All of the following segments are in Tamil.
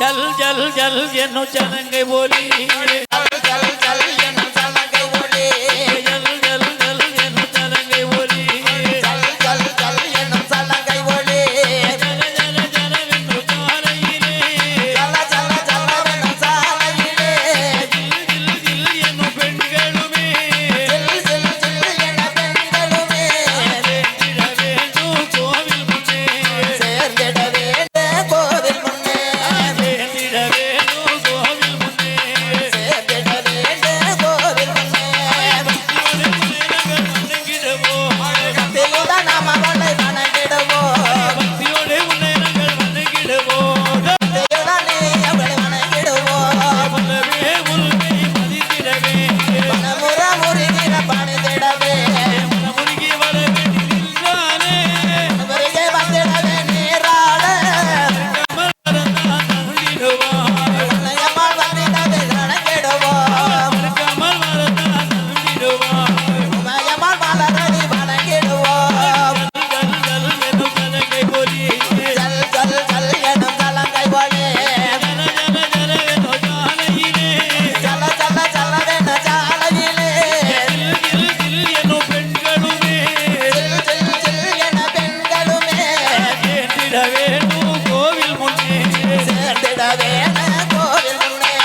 चल चल चल जनु चलंगे बोली चल चल चल जनु चलंगे बोली चल चल चल जनु चलंगे बोली चल चल चल जनु चलंगे बोली चल चल चल वेनु चालईले चल चल चल वेनु चालईले जिल जिल जिल जनु பெண்களுமே जिल जिल जिल जनु பெண்களுமே சேர்ந்திடவேண்டு கோவில் முன்னே சேர்ந்திடவேண்டு கோவில் முன்னே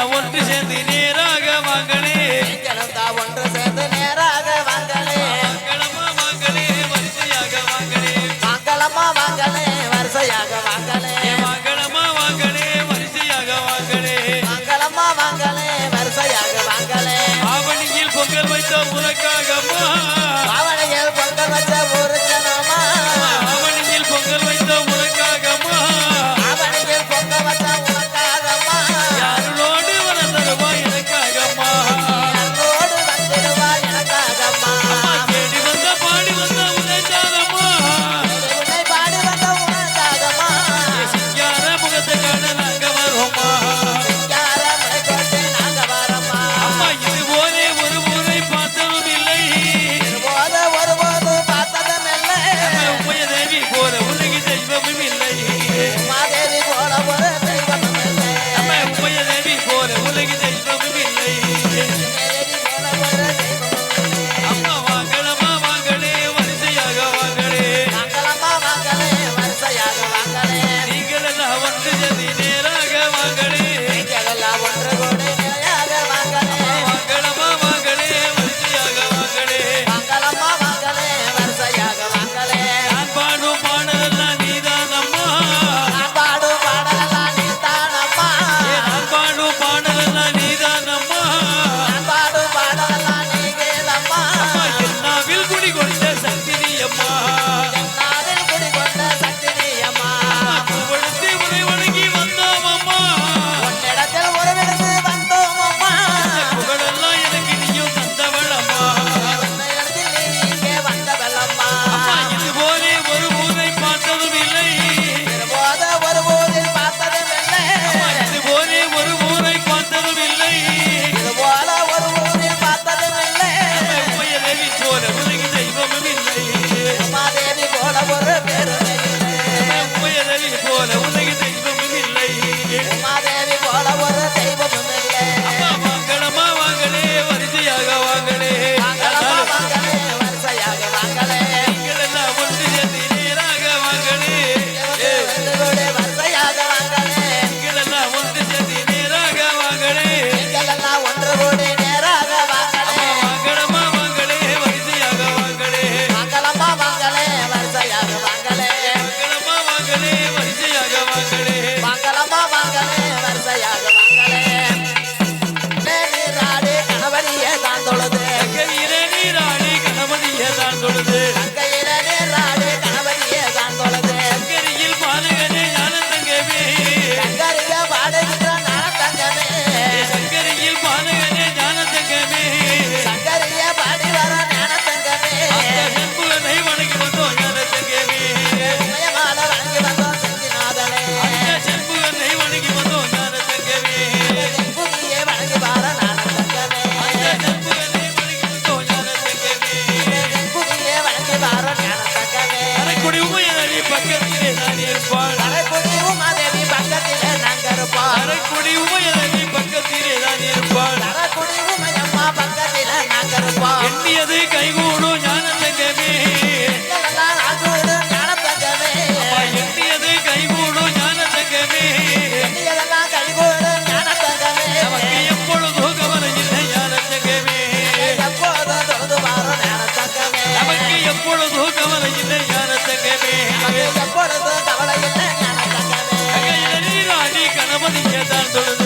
ஒன்று சேர்ந்து நேராக வாங்களே ஒன்று சேர்ந்து நேராக வாங்களே மங்களமா வாங்களே வரிசையாக வாங்களே மங்களமா வாங்களே வரிசையாக வாங்களே மங்களமா வாங்களே வரிசையாக வாங்களே மங்களமா வாங்களே வரிசையாக வாங்களே ஆவணியில் பொங்கல் வைத்த உனக்காகம்மா ஆவணியில் பொங்கல் வைத்த ஊருக்கனம்மா ஆவணியில் பொங்கல் வைத்த உனக்காகம்மா ஆவணியில் பொங்கல் வைத்த உனக்காகம்மா யாரோடு வளர்ந்தருவா எனக்காகம்மா யாரோடு வந்திடுவா எனக்காகம்மா தேடி வந்த பாடி வந்த உனக்காகம்மா உன்னை பாடி வந்த உனக்காகம்மா சிங்கார முகத்தை காண நாங்க வரோம்மா சிங்கார முகத்தை நாங்க வரோம்மா அம்மா இது போலே ஒரு முறை பார்த்ததும் இல்லை இதுபோல ஒருபோது பார்த்ததும் இல்லை உமையதேவி போல உலகி தெய்வமும் இல்லை உமாதேவி போல ஒரு தெய்வமும் இல்லை உமையதேவி போல உலகி தெய்வமும் இல்லை அம்மா வாங்களம்மா வாங்களே வரிசையாக வாங்களே வாங்களம்மா வாங்களே வரிசையாக வாங்களே நீங்கள் எல்லாம் ஒன்று ஜதி நேராக வாங்களே நீங்கள் எல்லாம் ஒன்று கூட நிலையாக வாங்களே வாங்களம்மா வாங்களே வரிசையாக வாங்களே வாங்களம்மா வாங்களே வரிசையாக வாங்களே நான் பாடும் பாடலெல்லாம் நீதானம்மா நான் பாடும் பாடலெல்லாம் நீதானம்மா நான் பாடும் பாடலெல்லாம் நீதானம்மா நான் பாடும் பாடலெல்லாம் நீங்கேலம்மா என்னாவில் குடிகொண்ட சக்தி அம்மா என்னாவில் குடிகொண்ட சக்தி அம்மா கொடுத்து உனை வணங்கி வந்தோம் அம்மா அரைக்குடி உமையழகி பக்கத்திலே தான் இருப்பாள். அரைக்குடி உமையம்மா பக்கத்தில நாங்க இருப்போம். எண்ணியது கைகூடும் ஞானத்தங்கமே. எண்ணியது கைகூடும் ஞானத்தங்கமே. நமக்கு எப்பொழுதும் கவலை இல்லை ஞானத்தங்கமே. நமக்கு எப்பொழுதும் கவலை இல்லை ஞானத்தங்கமே. கணபதியை தான் தொழுது